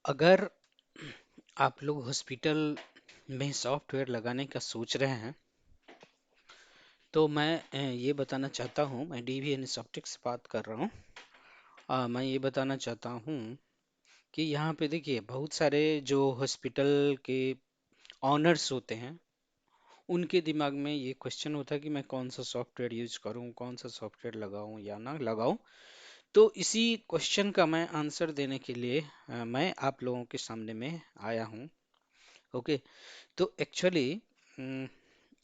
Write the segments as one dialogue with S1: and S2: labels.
S1: अगर आप लोग हॉस्पिटल में सॉफ्टवेयर लगाने का सोच रहे हैं तो मैं ये बताना चाहता हूँ। मैं डीवीएन सॉफ्टवेयर से बात कर रहा हूँ। मैं ये बताना चाहता हूँ कि यहाँ पे देखिए बहुत सारे जो हॉस्पिटल के ऑनर्स होते हैं उनके दिमाग में ये क्वेश्चन होता है कि मैं कौन सा सॉफ्टवेयर यूज करूँ, कौन सा सॉफ्टवेयर लगाऊं या ना लगाऊं। तो इसी क्वेश्चन का मैं आंसर देने के लिए मैं आप लोगों के सामने में आया हूँ। ओके। तो एक्चुअली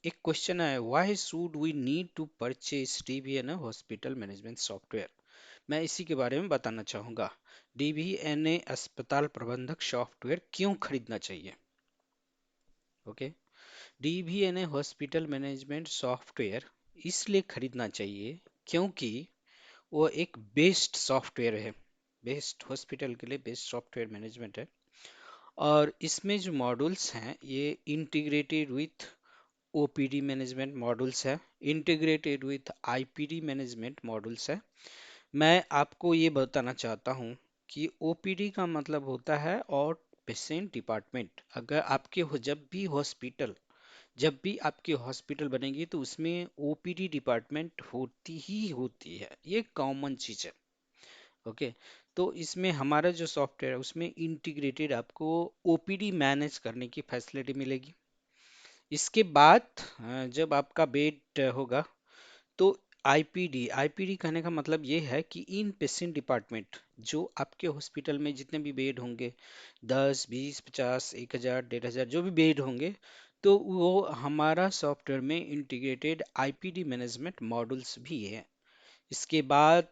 S1: एक क्वेश्चन है, why should we need to purchase DBNA hospital management software. मैं इसी के बारे में बताना चाहूंगा। डीबीएनए अस्पताल प्रबंधक सॉफ्टवेयर क्यों खरीदना चाहिए। ओके। डीबीएनए हॉस्पिटल मैनेजमेंट सॉफ्टवेयर इसलिए खरीदना चाहिए क्योंकि वो एक बेस्ट सॉफ्टवेयर है। बेस्ट हॉस्पिटल के लिए बेस्ट सॉफ्टवेयर मैनेजमेंट है। और इसमें जो मॉड्यूल्स हैं ये integrated with OPD management modules है, integrated with IPD management modules है। मैं आपको ये बताना चाहता हूँ कि ओपीडी का मतलब होता है और पेशेंट डिपार्टमेंट। अगर आपके जब भी आपकी हॉस्पिटल बनेगी तो उसमें ओपीडी डिपार्टमेंट होती ही होती है, ये कॉमन चीज है। ओके। तो इसमें हमारा जो सॉफ्टवेयर है उसमें इंटीग्रेटेड आपको ओपीडी मैनेज करने की फैसिलिटी मिलेगी। इसके बाद जब आपका बेड होगा तो आईपीडी आईपीडी कहने का मतलब ये है कि इन पेशेंट डिपार्टमेंट जो आपके हॉस्पिटल में जितने भी बेड होंगे, 10, 20, 50, 1000, 1500 जो भी बेड होंगे, तो वो हमारा सॉफ्टवेयर में इंटीग्रेटेड आईपीडी मैनेजमेंट मॉड्यूल्स भी है। इसके बाद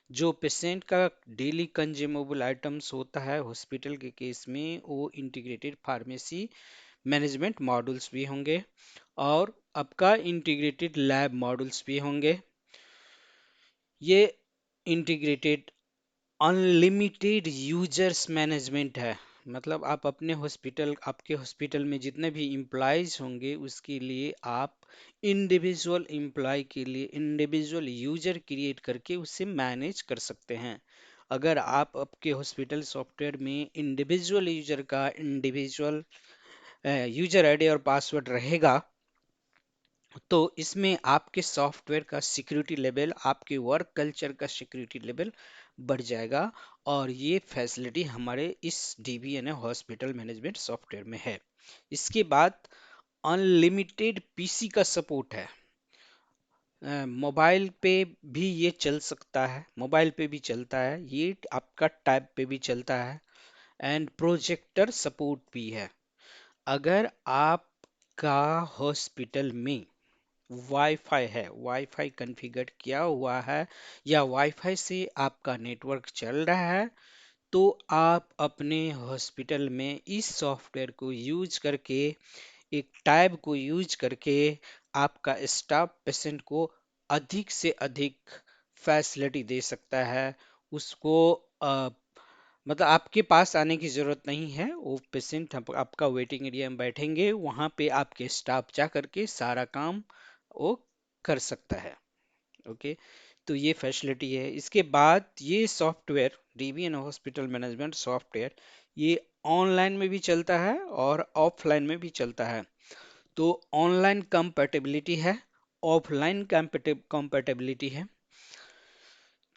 S1: जो पेशेंट का डेली कंज्यूमेबल आइटम्स होता है हॉस्पिटल के केस में, वो इंटीग्रेटेड फार्मेसी मैनेजमेंट मॉड्यूल्स भी होंगे और आपका इंटीग्रेटेड लैब मॉड्यूल्स भी होंगे। ये इंटीग्रेटेड अनलिमिटेड यूजर्स मैनेजमेंट है। मतलब आप अपने हॉस्पिटल आपके हॉस्पिटल में जितने भी इम्प्लॉयज होंगे उसके लिए आप इंडिविजुअल एम्प्लॉय के लिए इंडिविजुअल यूजर क्रिएट करके उसे मैनेज कर सकते हैं। अगर आप आपके हॉस्पिटल सॉफ्टवेयर में इंडिविजुअल यूजर का इंडिविजुअल यूजर आईडी और पासवर्ड रहेगा तो इसमें आपके सॉफ्टवेयर का सिक्योरिटी लेवल, आपके वर्क कल्चर का सिक्योरिटी लेवल बढ़ जाएगा। और ये फैसिलिटी हमारे इस डीबीएनए हॉस्पिटल मैनेजमेंट सॉफ्टवेयर में है। इसके बाद अनलिमिटेड पीसी का सपोर्ट है। मोबाइल पे भी ये चल सकता है, मोबाइल पे भी चलता है, ये आपका टैब पे भी चलता है। एंड प्रोजेक्टर सपोर्ट भी है। अगर आपका हॉस्पिटल में वाईफाई है, वाईफाई कॉन्फ़िगर किया हुआ है या वाईफाई से आपका नेटवर्क चल रहा है, तो आप अपने हॉस्पिटल में इस सॉफ्टवेयर को यूज करके, एक टैब को यूज करके आपका स्टाफ पेशेंट को अधिक से अधिक फैसिलिटी दे सकता है। उसको मतलब आपके पास आने की जरूरत नहीं है, वो पेशेंट आपका वेटिंग एरिया में बैठेंगे, वहां पे आपके स्टाफ जा करके सारा काम वो कर सकता है। ओके। तो ये फैसिलिटी है। इसके बाद ये software DBN hospital management software ये ऑनलाइन में भी चलता है और ऑफलाइन में भी चलता है। तो ऑनलाइन कंपैटिबिलिटी है, ऑफलाइन कंपैटिबिलिटी है।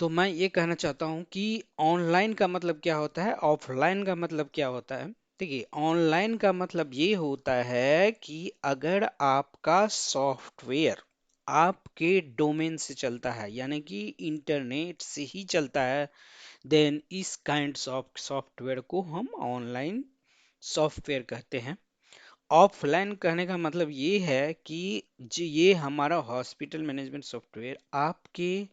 S1: तो मैं ये कहना चाहता हूँ कि ऑनलाइन का मतलब क्या होता है, ऑफलाइन का मतलब क्या होता है। देखिए, ऑनलाइन का मतलब ये होता है कि अगर आपका सॉफ्टवेयर आपके डोमेन से चलता है, यानी कि इंटरनेट से ही चलता है, देन इस काइंड ऑफ सॉफ्टवेयर को हम ऑनलाइन सॉफ्टवेयर कहते हैं। ऑफलाइन कहने का मतलब ये है कि ये हमारा हॉस्पिटल मैनेजमेंट सॉफ्टवेयर आपके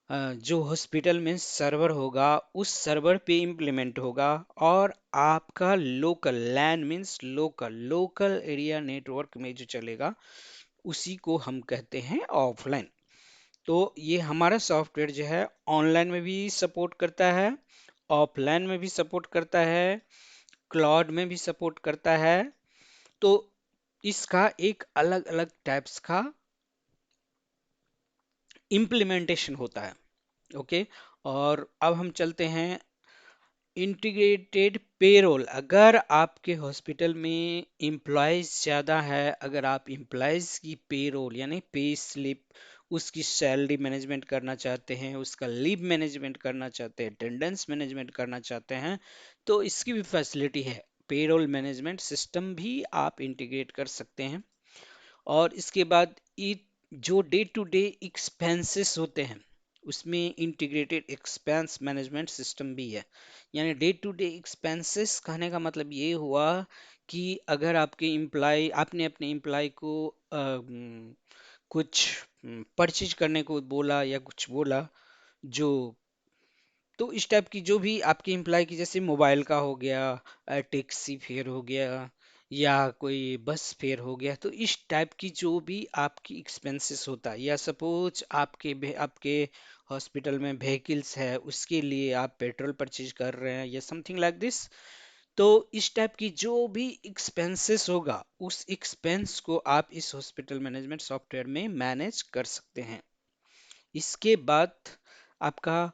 S1: जो हॉस्पिटल में सर्वर होगा उस सर्वर पे इम्प्लीमेंट होगा और आपका local LAN means local local area network में जो चलेगा उसी को हम कहते हैं ऑफलाइन। तो ये हमारा सॉफ्टवेयर जो है ऑनलाइन में भी सपोर्ट करता है, ऑफलाइन में भी सपोर्ट करता है, क्लाउड में भी सपोर्ट करता है। तो इसका एक अलग अलग टाइप्स का इम्प्लीमेंटेशन होता है। ओके। और अब हम चलते हैं इंटीग्रेटेड पेरोल, अगर आपके हॉस्पिटल में एम्प्लॉयज ज़्यादा है, अगर आप एम्प्लॉयज की पेरोल यानी पे स्लिप, उसकी सैलरी मैनेजमेंट करना चाहते हैं, उसका लीव मैनेजमेंट करना चाहते हैं, अटेंडेंस मैनेजमेंट करना चाहते हैं, तो इसकी भी फैसिलिटी है। पेरोल मैनेजमेंट सिस्टम भी आप इंटीग्रेट कर सकते हैं। और इसके बाद जो डे टू डे एक्सपेंसेस होते हैं, उसमें इंटीग्रेटेड एक्सपेंस मैनेजमेंट सिस्टम भी है। यानी डे टू डे एक्सपेंसेस कहने का मतलब ये हुआ कि अगर आपके एम्प्लॉय, आपने अपने एम्प्लॉय को कुछ परचेज करने को बोला या कुछ बोला, जो तो इस टाइप की जो भी आपकी एम्प्लॉय की, जैसे मोबाइल का हो गया, टैक्सी फेयर हो गया, या कोई बस फेयर हो गया, तो इस टाइप की जो भी आपकी एक्सपेंसेस होता है, या सपोज आपके हॉस्पिटल में व्हीकल्स है, उसके लिए आप पेट्रोल परचेज कर रहे हैं या समथिंग लाइक दिस, तो इस टाइप की जो भी एक्सपेंसेस होगा, उस एक्सपेंस को आप इस हॉस्पिटल मैनेजमेंट सॉफ्टवेयर में मैनेज कर सकते हैं। इसके बाद आपका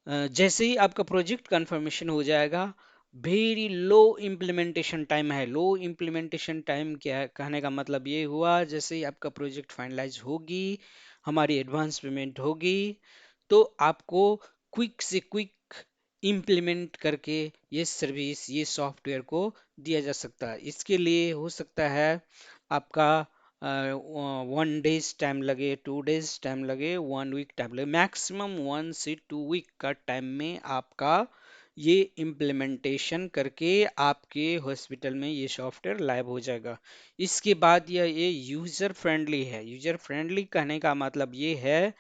S1: जैसे ही आपका प्रोजेक्ट कंफर्मेशन हो जाएगा, वेरी लो इम्प्लीमेंटेशन टाइम है। लो इम्प्लीमेंटेशन टाइम क्या है, कहने का मतलब ये हुआ, जैसे ही आपका प्रोजेक्ट फाइनलाइज होगी, हमारी एडवांस पेमेंट होगी, तो आपको क्विक से क्विक इम्प्लीमेंट करके ये सर्विस, ये सॉफ्टवेयर को दिया जा सकता है। इसके लिए हो सकता है आपका 1 डेज टाइम लगे, 2 डेज टाइम लगे, 1 वीक टाइम लगे, मैक्सिमम 1 से 2 वीक का टाइम में आपका ये इम्प्लीमेंटेशन करके आपके हॉस्पिटल में ये सॉफ्टवेयर लाइव हो जाएगा। इसके बाद ये यूजर फ्रेंडली है। यूजर फ्रेंडली कहने का मतलब ये है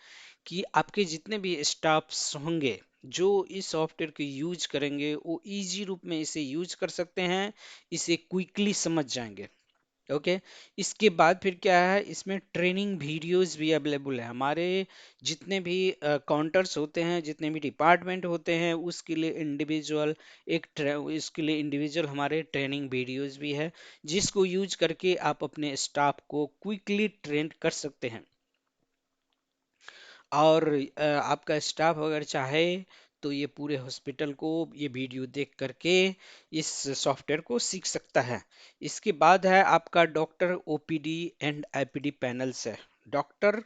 S1: कि आपके जितने भी स्टाफ्स होंगे जो इस सॉफ्टवेयर को यूज करेंगे, वो इजी रूप में इसे यूज कर सकते हैं, इसे क्विकली समझ जाएंगे। ओके। इसके बाद फिर क्या है, इसमें ट्रेनिंग वीडियोस भी अवेलेबल है। हमारे जितने भी काउंटर्स होते हैं, जितने भी डिपार्टमेंट होते हैं, उसके लिए इंडिविजुअल इसके लिए इंडिविजुअल हमारे ट्रेनिंग वीडियोस भी है, जिसको यूज करके आप अपने स्टाफ को क्विकली ट्रेन कर सकते हैं। और आपका स्टाफ अगर चाहे तो ये पूरे हॉस्पिटल को ये वीडियो देख करके इस सॉफ्टवेयर को सीख सकता है। इसके बाद है आपका doctor OPD and IPD panels है। डॉक्टर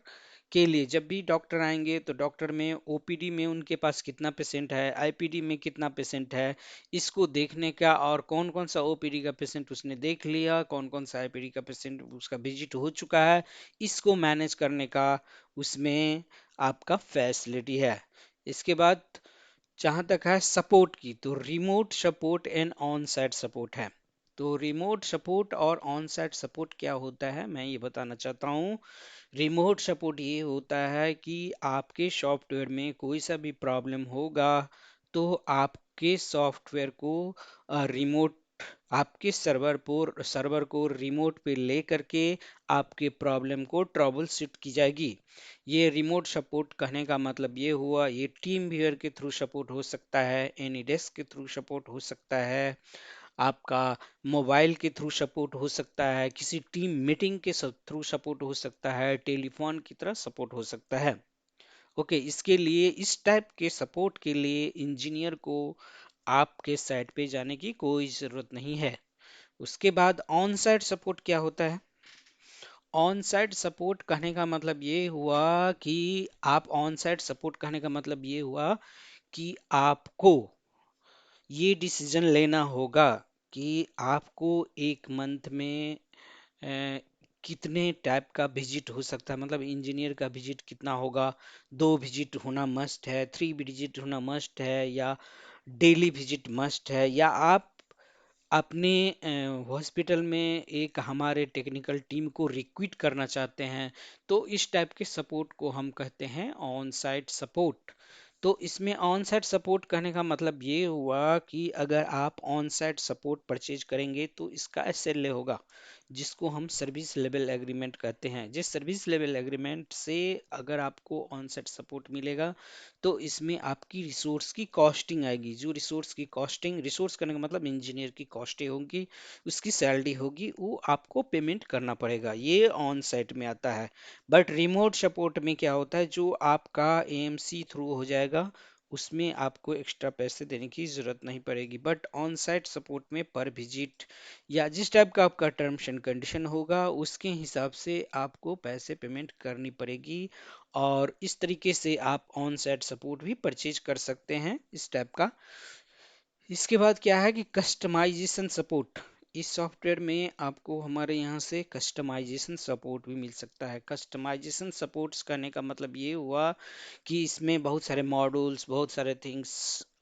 S1: के लिए जब भी डॉक्टर आएंगे, तो डॉक्टर में ओपीडी में उनके पास कितना पेशेंट है, आईपीडी में कितना पेशेंट है, इसको देखने का, और कौन कौन सा ओपीडी का पेशेंट उसने देख लिया, कौन कौन सा आईपीडी का पेशेंट उसका विजिट हो चुका है, इसको मैनेज करने का उसमें आपका फैसिलिटी है। इसके बाद जहाँ तक है सपोर्ट की, तो remote support and on site support है। तो रिमोट सपोर्ट और ऑन साइट सपोर्ट क्या होता है, मैं ये बताना चाहता हूँ। रिमोट सपोर्ट ये होता है कि आपके सॉफ्टवेयर में कोई सा भी प्रॉब्लम होगा, तो आपके सॉफ्टवेयर को रिमोट, आपके सर्वर को रिमोट पे ले करके आपके प्रॉब्लम को ट्रबल शूट की जाएगी। ये रिमोट सपोर्ट कहने का मतलब ये हुआ, ये टीम व्यूअर के थ्रू सपोर्ट हो सकता है, एनी डेस्क के थ्रू सपोर्ट हो सकता है, आपका मोबाइल के थ्रू सपोर्ट हो सकता है, किसी टीम मीटिंग के थ्रू सपोर्ट हो सकता है, टेलीफोन की तरह सपोर्ट हो सकता है। ओके। इसके लिए, इस टाइप के सपोर्ट के लिए इंजीनियर को आपके साइट पे जाने की कोई ज़रूरत नहीं है। उसके बाद ऑन साइट सपोर्ट क्या होता है। ऑन साइट सपोर्ट कहने का मतलब ये हुआ कि ऑन साइट सपोर्ट कहने का मतलब ये हुआ कि आपको ये डिसीजन लेना होगा कि आपको एक मंथ में अ, कितने टाइप का विजिट हो सकता है, मतलब इंजीनियर का विजिट कितना होगा। 2 विजिट होना मस्ट है, 3 विजिट होना मस्ट है, या डेली विजिट मस्ट है, या आप अपने हॉस्पिटल में एक हमारे टेक्निकल टीम को रिक्रूट करना चाहते हैं, तो इस टाइप के सपोर्ट को हम कहते हैं ऑन साइट सपोर्ट। तो इसमें ऑन साइट सपोर्ट कहने का मतलब ये हुआ कि अगर आप ऑन साइट सपोर्ट परचेज करेंगे, तो इसका एसएलए होगा, जिसको हम सर्विस लेवल एग्रीमेंट कहते हैं। जिस सर्विस लेवल एग्रीमेंट से अगर आपको ऑन साइट सपोर्ट मिलेगा, तो इसमें आपकी रिसोर्स की कॉस्टिंग आएगी। जो रिसोर्स की कॉस्टिंग, रिसोर्स करने का मतलब इंजीनियर की कॉस्टें होंगी, उसकी सैलरी होगी, वो आपको पेमेंट करना पड़ेगा। ये ऑन साइट में आता है। बट रिमोट सपोर्ट में क्या होता है, जो आपका एएमसी थ्रू हो जाएगा, उसमें आपको एक्स्ट्रा पैसे देने की जरूरत नहीं पड़ेगी। बट ऑन साइट सपोर्ट में पर विजिट या जिस टाइप का आपका टर्म्स एंड कंडीशन होगा उसके हिसाब से आपको पैसे पेमेंट करनी पड़ेगी। और इस तरीके से आप ऑन साइट सपोर्ट भी परचेज कर सकते हैं इस टाइप का। इसके बाद क्या है कि कस्टमाइजेशन सपोर्ट। इस सॉफ्टवेयर में आपको हमारे यहाँ से कस्टमाइजेशन सपोर्ट भी मिल सकता है। कस्टमाइजेशन सपोर्ट्स करने का मतलब ये हुआ कि इसमें बहुत सारे मॉड्यूल्स, बहुत सारे थिंग्स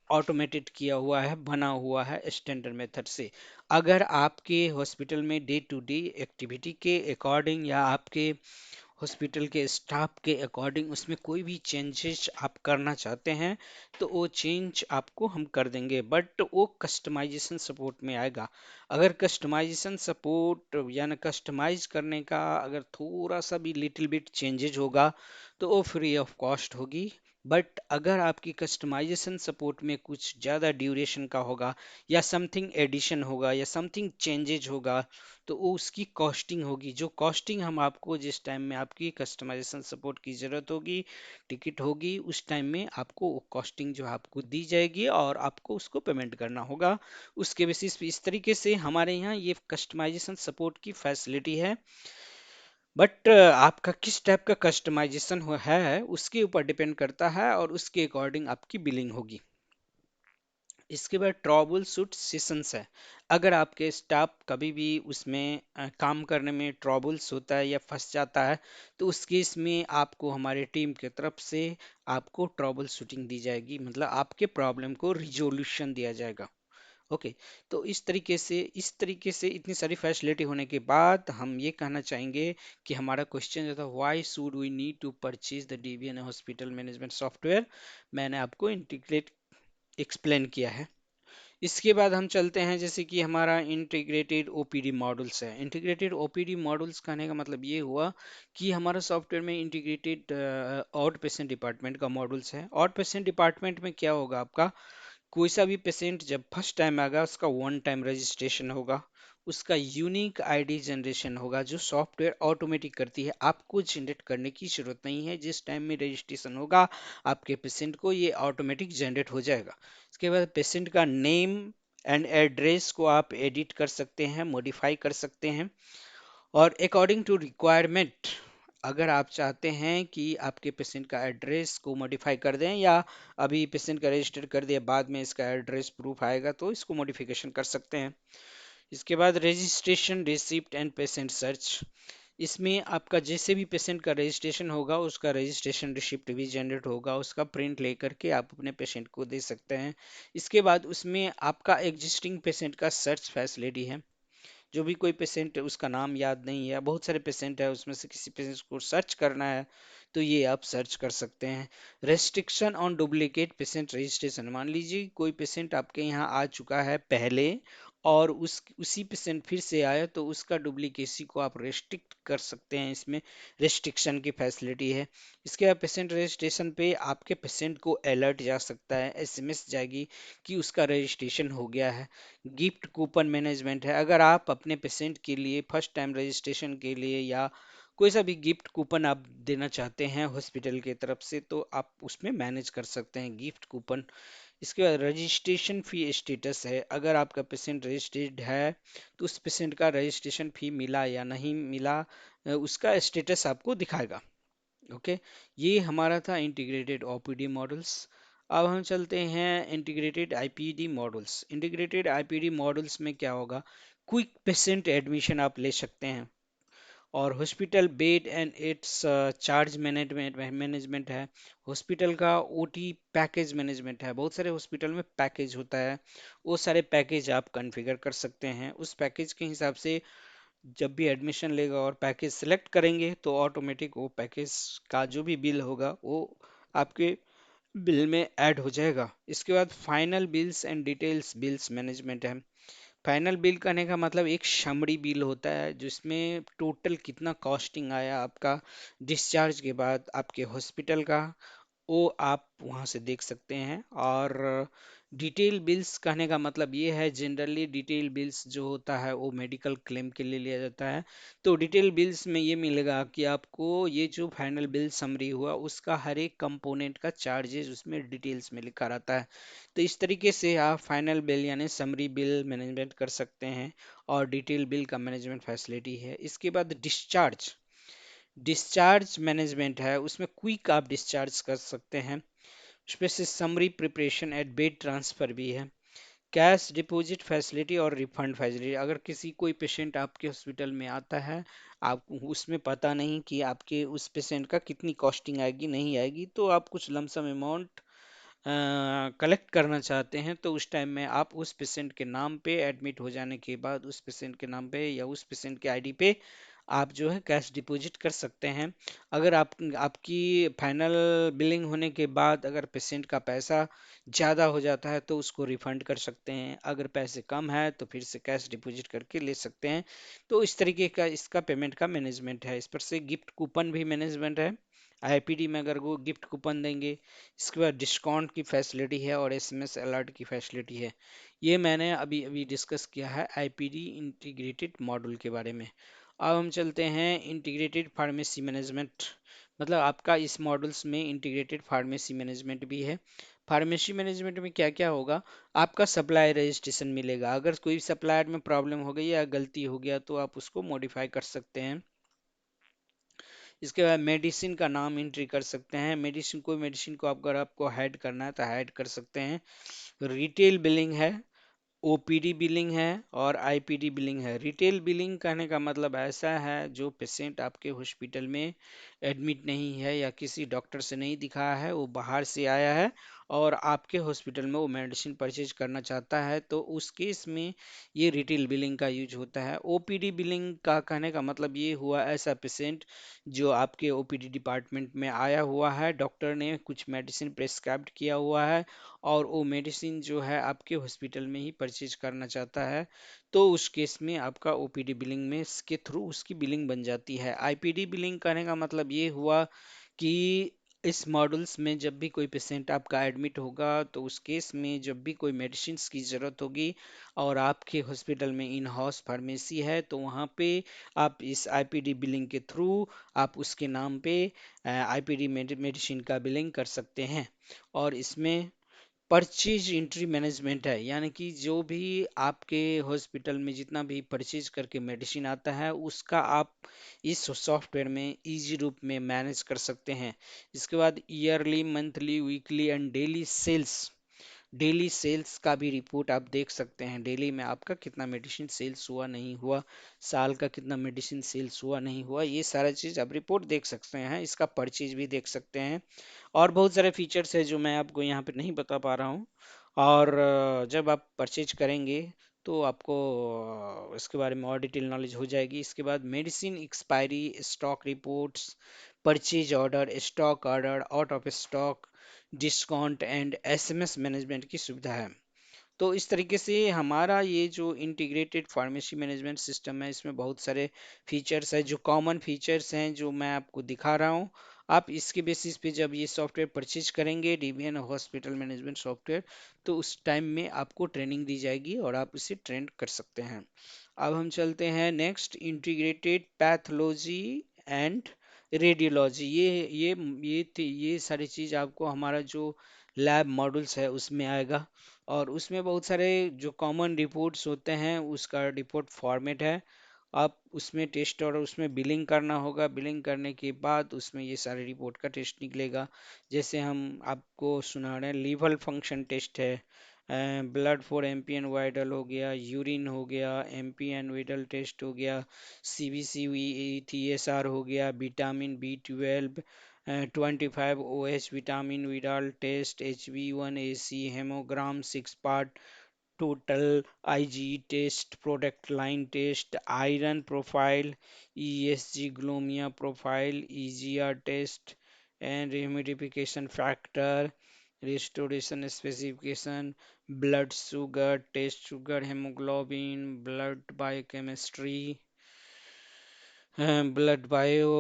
S1: ऑटोमेटेड किया हुआ है, बना हुआ है स्टैंडर्ड मेथड से। अगर आपके हॉस्पिटल में डे टू डे एक्टिविटी के अकॉर्डिंग या आपके हॉस्पिटल के स्टाफ के अकॉर्डिंग उसमें कोई भी चेंजेस आप करना चाहते हैं तो वो चेंज आपको हम कर देंगे, बट वो कस्टमाइजेशन सपोर्ट में आएगा। अगर कस्टमाइजेशन सपोर्ट यानी कस्टमाइज करने का अगर थोड़ा सा भी लिटिल बिट चेंजेज होगा तो वो फ्री ऑफ कॉस्ट होगी। बट अगर आपकी कस्टमाइजेशन सपोर्ट में कुछ ज़्यादा ड्यूरेशन का होगा या समथिंग एडिशन होगा या समथिंग चेंजेज होगा तो वो उसकी कॉस्टिंग होगी। जो कॉस्टिंग हम आपको जिस टाइम में आपकी कस्टमाइजेशन सपोर्ट की ज़रूरत होगी, टिकट होगी, उस टाइम में आपको वो कॉस्टिंग जो है आपको दी जाएगी और आपको उसको पेमेंट करना होगा उसके बेसिस पे। इस तरीके से हमारे यहाँ ये कस्टमाइजेशन सपोर्ट की फैसिलिटी है। बट आपका किस टाइप का कस्टमाइजेशन है उसके ऊपर डिपेंड करता है और उसके अकॉर्डिंग आपकी बिलिंग होगी। इसके बाद ट्रबल शूट सेशंस है। अगर आपके स्टाफ कभी भी उसमें काम करने में ट्रबल्स होता है या फंस जाता है तो उस केस में आपको हमारे टीम की तरफ से आपको ट्रबल शूटिंग दी जाएगी, मतलब आपके प्रॉब्लम को रिजोल्यूशन दिया जाएगा। ओके। तो इस तरीके से इतनी सारी फैसिलिटी होने के बाद हम ये कहना चाहेंगे कि हमारा क्वेश्चन जो था why should we need to purchase the DBN hospital management software, मैंने आपको इंटीग्रेट एक्सप्लेन किया है। इसके बाद हम चलते हैं जैसे कि हमारा इंटीग्रेटेड ओपीडी मॉडल्स है। इंटीग्रेटेड ओपीडी मॉडल्स कहने का मतलब ये हुआ कि हमारा सॉफ्टवेयर में इंटीग्रेटेड आउट पेशेंट डिपार्टमेंट का मॉडल्स है। आउट पेशेंट डिपार्टमेंट में क्या होगा, आपका कोई सा भी पेशेंट जब फर्स्ट टाइम आएगा उसका वन टाइम रजिस्ट्रेशन होगा, उसका यूनिक आईडी जनरेशन होगा जो सॉफ्टवेयर ऑटोमेटिक करती है, आपको जनरेट करने की जरूरत नहीं है। जिस टाइम में रजिस्ट्रेशन होगा आपके पेशेंट को ये ऑटोमेटिक जनरेट हो जाएगा। इसके बाद पेशेंट का नेम एंड एड्रेस को आप एडिट कर सकते हैं, मॉडिफाई कर सकते हैं और अकॉर्डिंग टू रिक्वायरमेंट। अगर आप चाहते हैं कि आपके पेशेंट का एड्रेस को मॉडिफाई कर दें या अभी पेशेंट का रजिस्टर कर दिया बाद में इसका एड्रेस प्रूफ आएगा तो इसको मॉडिफिकेशन कर सकते हैं। इसके बाद registration receipt and patient search. इसमें आपका जैसे भी पेशेंट का रजिस्ट्रेशन होगा उसका रजिस्ट्रेशन रिसिप्ट भी जनरेट होगा, उसका प्रिंट लेकर के आप अपने पेशेंट को दे सकते हैं। इसके बाद उसमें आपका एग्जिस्टिंग पेशेंट का सर्च फैसिलिटी है। जो भी कोई पेशेंट उसका नाम याद नहीं है, बहुत सारे पेशेंट है उसमें से किसी पेशेंट को सर्च करना है तो ये आप सर्च कर सकते हैं। Restriction on duplicate patient registration. मान लीजिए कोई पेशेंट आपके यहाँ आ चुका है पहले और उसी पेशेंट फिर से आया तो उसका डुप्लीकेसी को आप रेस्ट्रिक्ट कर सकते हैं, इसमें रेस्ट्रिक्शन की फैसिलिटी है। इसके बाद पेशेंट रजिस्ट्रेशन पे आपके पेशेंट को अलर्ट जा सकता है, एसएमएस जाएगी कि उसका रजिस्ट्रेशन हो गया है। गिफ्ट कूपन मैनेजमेंट है। अगर आप अपने पेशेंट के लिए फर्स्ट टाइम रजिस्ट्रेशन के लिए या कोई सा भी गिफ्ट कूपन आप देना चाहते हैं हॉस्पिटल की तरफ से तो आप उसमें मैनेज कर सकते हैं गिफ्ट कूपन। इसके बाद रजिस्ट्रेशन फी स्टेटस है। अगर आपका पेशेंट रजिस्टर्ड है तो उस पेशेंट का रजिस्ट्रेशन फी मिला या नहीं मिला उसका स्टेटस आपको दिखाएगा। ओके। ये हमारा था इंटीग्रेटेड ओपीडी मॉडल्स। अब हम चलते हैं integrated IPD models. Integrated IPD models में क्या होगा, क्विक पेशेंट एडमिशन आप ले सकते हैं और hospital bed and it's charge management management है। हॉस्पिटल का ओटी पैकेज मैनेजमेंट है। बहुत सारे हॉस्पिटल में पैकेज होता है, वो सारे पैकेज आप कॉन्फ़िगर कर सकते हैं। उस पैकेज के हिसाब से जब भी एडमिशन लेगा और पैकेज सेलेक्ट करेंगे तो ऑटोमेटिक वो पैकेज का जो भी बिल होगा वो आपके बिल में ऐड हो जाएगा। इसके बाद final bills and details bills management है। फाइनल बिल करने का मतलब एक समरी बिल होता है जिसमें टोटल कितना कॉस्टिंग आया आपका डिस्चार्ज के बाद आपके हॉस्पिटल का वो आप वहां से देख सकते हैं। और डिटेल बिल्स कहने का मतलब ये है, जनरली डिटेल बिल्स जो होता है वो मेडिकल क्लेम के लिए लिया जाता है। तो डिटेल बिल्स में ये मिलेगा कि आपको ये जो फाइनल बिल समरी हुआ उसका हर एक कंपोनेंट का चार्जेस उसमें डिटेल्स में लिखा रहता है। तो इस तरीके से आप फाइनल बिल यानी समरी बिल मैनेजमेंट कर सकते हैं, और डिटेल बिल का मैनेजमेंट फैसिलिटी है। इसके बाद डिस्चार्ज, डिस्चार्ज मैनेजमेंट है, उसमें क्विक आप डिस्चार्ज कर सकते हैं। उसमें से summary preparation at bed transfer भी है। कैश डिपॉजिट फैसिलिटी और रिफंड फैसिलिटी, अगर किसी कोई पेशेंट आपके हॉस्पिटल में आता है, आप उसमें पता नहीं कि आपके उस पेशेंट का कितनी कॉस्टिंग आएगी नहीं आएगी, तो आप कुछ लमसम अमाउंट कलेक्ट करना चाहते हैं, तो उस टाइम में आप उस पेशेंट के नाम पे एडमिट हो जाने के बाद उस पेशेंट के नाम पे या उस पेशेंट के आईडी पे आप जो है कैश डिपॉजिट कर सकते हैं। अगर आपकी फाइनल बिलिंग होने के बाद अगर पेशेंट का पैसा ज़्यादा हो जाता है तो उसको रिफंड कर सकते हैं, अगर पैसे कम है तो फिर से कैश डिपॉजिट करके ले सकते हैं। तो इस तरीके का इसका पेमेंट का मैनेजमेंट है। इस पर से गिफ्ट कूपन भी मैनेजमेंट है, आईपीडी में अगर वो गिफ्ट कूपन देंगे। इसके बाद डिस्काउंट की फैसिलिटी है और एसएमएस अलर्ट की फैसिलिटी है। ये मैंने अभी अभी डिस्कस किया है आईपीडी इंटीग्रेटेड मॉड्यूल के बारे में। अब हम चलते हैं इंटीग्रेटेड फार्मेसी मैनेजमेंट, मतलब आपका इस मॉडल्स में इंटीग्रेटेड फार्मेसी मैनेजमेंट भी है। फार्मेसी मैनेजमेंट में क्या क्या होगा, आपका सप्लाई रजिस्ट्रेशन मिलेगा, अगर कोई सप्लायर में प्रॉब्लम हो गई या गलती हो गया तो आप उसको मॉडिफाई कर सकते हैं। इसके बाद मेडिसिन का नाम एंट्री कर सकते हैं, मेडिसिन कोई मेडिसिन को अगर आपको हाइड करना है तो हाइड कर सकते हैं। रिटेल बिलिंग है, ओपीडी बिलिंग है और आईपीडी बिलिंग है। रिटेल बिलिंग कहने का मतलब ऐसा है जो पेशेंट आपके हॉस्पिटल में एडमिट नहीं है या किसी डॉक्टर से नहीं दिखाया है, वो बाहर से आया है और आपके हॉस्पिटल में वो मेडिसिन परचेज करना चाहता है, तो उस केस में ये रिटेल बिलिंग का यूज होता है। ओपीडी बिलिंग का कहने का मतलब ये हुआ ऐसा पेशेंट जो आपके ओपीडी डिपार्टमेंट में आया हुआ है, डॉक्टर ने कुछ मेडिसिन प्रेस्क्राइब किया हुआ है और वो मेडिसिन जो है आपके हॉस्पिटल में ही परचेज करना चाहता है, तो उस केस में आपका ओपीडी बिलिंग में इसके थ्रू उसकी बिलिंग बन जाती है। आईपीडी बिलिंग करने का मतलब ये हुआ कि इस मॉडल्स में जब भी कोई पेशेंट आपका एडमिट होगा तो उस केस में जब भी कोई मेडिसिन की ज़रूरत होगी और आपके हॉस्पिटल में इन हाउस फार्मेसी है, तो वहाँ पे आप इस आईपीडी बिलिंग के थ्रू आप उसके नाम पे आईपीडी मेडिसिन का बिलिंग कर सकते हैं। और इसमें परचेज इंट्री मैनेजमेंट है, यानी कि जो भी आपके हॉस्पिटल में जितना भी परचेज करके मेडिसिन आता है उसका आप इस सॉफ्टवेयर में इजी रूप में मैनेज कर सकते हैं। इसके बाद yearly monthly weekly and daily sales, daily sales का भी रिपोर्ट आप देख सकते हैं, डेली में आपका कितना मेडिसिन सेल्स हुआ नहीं हुआ, साल का कितना मेडिसिन सेल्स हुआ नहीं हुआ, ये सारा चीज़ आप रिपोर्ट देख सकते हैं। इसका परचेज भी देख सकते हैं और बहुत सारे फीचर्स है जो मैं आपको यहाँ पे नहीं बता पा रहा हूँ। और जब आप परचेज करेंगे तो आपको इसके बारे में और डिटेल नॉलेज हो जाएगी। इसके बाद medicine expiry, stock reports, purchase order, stock order, out of stock, discount and SMS management की सुविधा है। तो इस तरीके से हमारा ये जो इंटीग्रेटेड फार्मेसी मैनेजमेंट सिस्टम है इसमें बहुत सारे फीचर्स है, जो कॉमन फीचर्स हैं जो मैं आपको दिखा रहा हूँ। आप इसके बेसिस पे जब ये सॉफ्टवेयर परचेज करेंगे, डीबीएन हॉस्पिटल मैनेजमेंट सॉफ्टवेयर, तो उस टाइम में आपको ट्रेनिंग दी जाएगी और आप इसे ट्रेंड कर सकते हैं। अब हम चलते हैं next, integrated pathology and radiology. ये सारी चीज़ आपको हमारा जो लैब मॉड्यूल्स है उसमें आएगा, और उसमें बहुत सारे जो कॉमन रिपोर्ट्स होते हैं उसका रिपोर्ट फॉर्मेट है। आप उसमें टेस्ट और उसमें बिलिंग करना होगा, बिलिंग करने के बाद उसमें ये सारे रिपोर्ट का टेस्ट निकलेगा। जैसे हम आपको सुना रहे हैं, लीवर फंक्शन टेस्ट है, ब्लड फॉर एमपीएन वाइडल हो गया, यूरिन हो गया, एमपीएन वाइडल टेस्ट हो गया, सीबीसी टीएसआर हो गया, vitamin B 12, 25 OH vitamin Widal test, HB1AC haemogram 6 part total, IG test, product line test, iron profile, ESG ग्लोमिया profile, EGR test and humidification factor, restoration specification, blood sugar, test sugar, hemoglobin, blood biochemistry, blood bio,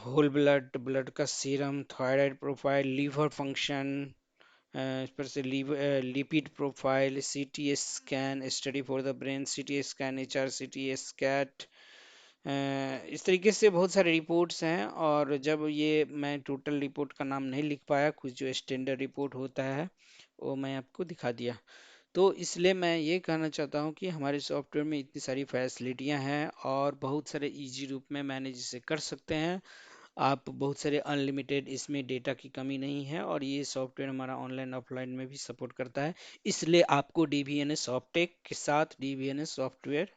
S1: whole blood, blood का serum, thyroid profile, liver function, इस पर से lipid profile, CT scan, study for the brain, CT scan, HR CT scan, इस तरीके से बहुत सारे reports हैं। और जब ये मैं टोटल रिपोर्ट का नाम नहीं लिख पाया, कुछ जो स्टैंडर्ड रिपोर्ट होता है वो मैं आपको दिखा दिया। तो इसलिए मैं ये कहना चाहता हूँ कि हमारे सॉफ्टवेयर में इतनी सारी फैसिलिटियाँ हैं और बहुत सारे इजी रूप में मैनेज इसे कर सकते हैं आप। बहुत सारे अनलिमिटेड इसमें डेटा की कमी नहीं है और ये सॉफ्टवेयर हमारा ऑनलाइन ऑफलाइन में भी सपोर्ट करता है। इसलिए आपको डीबीएनएस सॉफ्टेक के साथ डीबीएनएस सॉफ्टवेयर,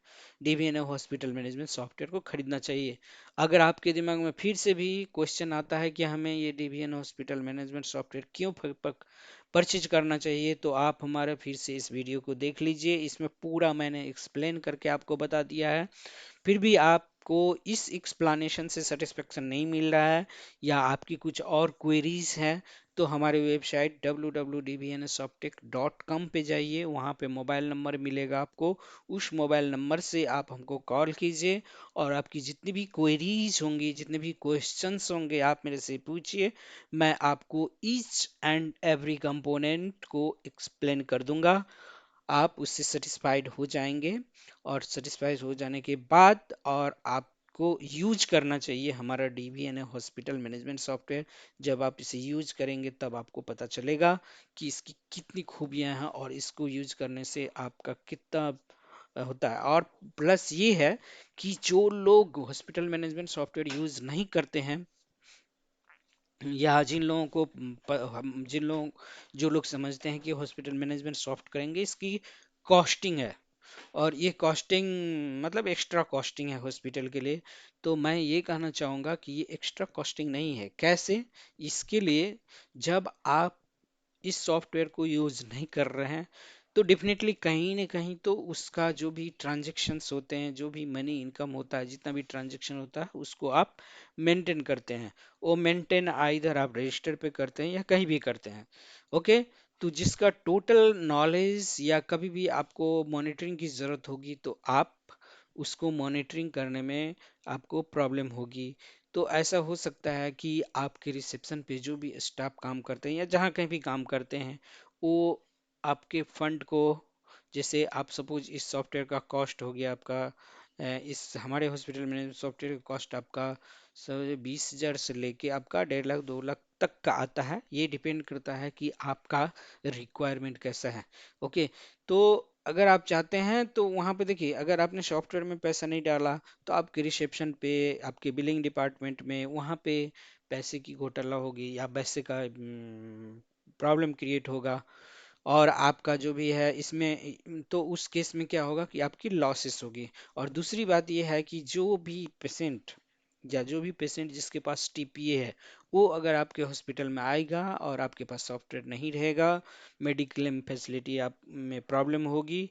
S1: डीबीएनएस हॉस्पिटल मैनेजमेंट सॉफ्टवेयर को खरीदना चाहिए। अगर आपके दिमाग में फिर से भी क्वेश्चन आता है कि हमें ये डीबीएनएस हॉस्पिटल मैनेजमेंट सॉफ्टवेयर क्यों परचेज करना चाहिए, तो आप हमारा फिर से इस वीडियो को देख लीजिए। इसमें पूरा मैंने एक्सप्लेन करके आपको बता दिया है। फिर भी आपको इस एक्सप्लेनेशन से सेटिस्फेक्शन नहीं मिल रहा है या आपकी कुछ और क्वेरीज हैं, तो हमारे वेबसाइट www.dbnsoptic.com पे जाइए। वहाँ पे मोबाइल नंबर मिलेगा आपको, उस मोबाइल नंबर से आप हमको कॉल कीजिए और आपकी जितनी भी क्वेरीज होंगी, जितने भी क्वेश्चंस होंगे, आप मेरे से पूछिए। मैं आपको ईच एंड एवरी कंपोनेंट को एक्सप्लेन कर दूंगा। आप उससे सेटिस्फाइड हो जाएंगे और सेटिस्फाइड हो जाने के बाद और आपको यूज करना चाहिए हमारा डीबीएनए हॉस्पिटल मैनेजमेंट सॉफ्टवेयर। जब आप इसे यूज करेंगे तब आपको पता चलेगा कि इसकी कितनी खूबियां हैं और इसको यूज करने से आपका कितना होता है। और प्लस ये है कि जो लोग हॉस्पिटल मैनेजमेंट सॉफ्टवेयर यूज नहीं करते हैं या जिन लोगों को जिन लोग जो लोग समझते हैं कि हॉस्पिटल मैनेजमेंट सॉफ्ट करेंगे, इसकी कॉस्टिंग है और ये कॉस्टिंग मतलब एक्स्ट्रा कॉस्टिंग है हॉस्पिटल के लिए। तो मैं ये कहना चाहूँगा कि ये एक्स्ट्रा कॉस्टिंग नहीं है। कैसे? इसके लिए जब आप इस सॉफ्टवेयर को यूज नहीं कर रहे हैं तो डेफिनेटली कहीं ना कहीं तो उसका जो भी ट्रांजैक्शंस होते हैं, जो भी मनी इनकम होता है, जितना भी ट्रांजैक्शन होता है उसको आप मेंटेन करते हैं। वो मेंटेन आइधर आप रजिस्टर पे करते हैं या कहीं भी करते हैं। ओके। तो जिसका टोटल नॉलेज या कभी भी आपको मॉनिटरिंग की ज़रूरत होगी तो आप उसको मॉनिटरिंग करने में आपको प्रॉब्लम होगी। तो ऐसा हो सकता है कि आपके रिसेप्शन पे जो भी स्टाफ काम करते हैं या जहाँ कहीं भी काम करते हैं वो आपके फंड को, जैसे आप सपोज इस सॉफ्टवेयर का कॉस्ट हो गया आपका इस हमारे हॉस्पिटल में सॉफ्टवेयर का कॉस्ट आपका 20,000 से लेके आपका 1.5 लाख 2 लाख तक का आता है। ये डिपेंड करता है कि आपका रिक्वायरमेंट कैसा है। ओके। तो अगर आप चाहते हैं तो वहाँ पे देखिए, अगर आपने सॉफ्टवेयर में पैसा नहीं डाला तो आपके रिसेप्शन पे, आपके बिलिंग डिपार्टमेंट में वहाँ पे पैसे की घोटाला होगी या पैसे का प्रॉब्लम क्रिएट होगा। और आपका जो भी है इसमें तो उस केस में क्या होगा कि आपकी लॉसेस होगी। और दूसरी बात ये है कि जो भी पेशेंट या जो भी पेशेंट जिसके पास टीपीए है, वो अगर आपके हॉस्पिटल में आएगा और आपके पास सॉफ्टवेयर नहीं रहेगा, मेडिक्लेम फैसिलिटी आप में प्रॉब्लम होगी,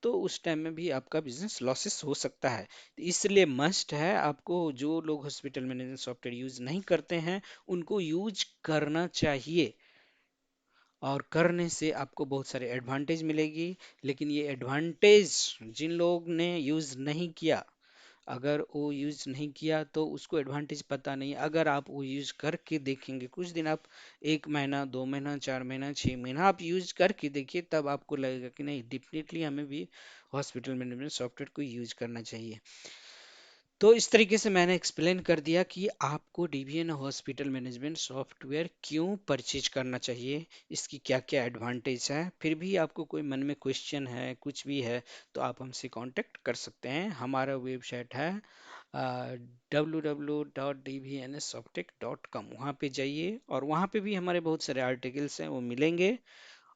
S1: तो उस टाइम में भी आपका बिजनेस लॉसेस हो सकता है। तो इसलिए मस्ट है आपको, जो लोग हॉस्पिटल मैनेजमेंट सॉफ्टवेयर यूज नहीं करते हैं उनको यूज करना चाहिए और करने से आपको बहुत सारे एडवांटेज मिलेगी। लेकिन ये एडवांटेज जिन लोग ने यूज़ नहीं किया, अगर वो यूज़ नहीं किया तो उसको एडवांटेज पता नहीं। अगर आप वो यूज़ करके देखेंगे कुछ दिन, आप 1 महीना 2 महीना 4 महीना 6 महीना आप यूज़ करके देखिए, तब आपको लगेगा कि नहीं, डेफिनेटली हमें भी हॉस्पिटल मैनेजमेंट सॉफ्टवेयर को यूज़ करना चाहिए। तो इस तरीके से मैंने एक्सप्लेन कर दिया कि आपको डीबीएन हॉस्पिटल मैनेजमेंट सॉफ्टवेयर क्यों परचेज करना चाहिए, इसकी क्या क्या एडवांटेज है। फिर भी आपको कोई मन में क्वेश्चन है, कुछ भी है, तो आप हमसे कांटेक्ट कर सकते हैं। हमारा वेबसाइट है www.dbnsoptic.com। वहाँ पे जाइए और वहाँ पे भी हमारे बहुत सारे आर्टिकल्स हैं वो मिलेंगे।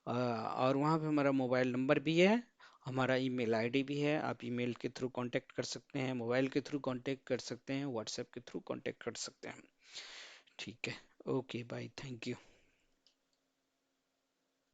S1: और वहाँ पे हमारा मोबाइल नंबर भी है, हमारा ईमेल आईडी भी है। आप ईमेल के थ्रू कांटेक्ट कर सकते हैं, मोबाइल के थ्रू कांटेक्ट कर सकते हैं, व्हाट्सएप के थ्रू कांटेक्ट कर सकते हैं। ठीक है। Okay bye, thank you.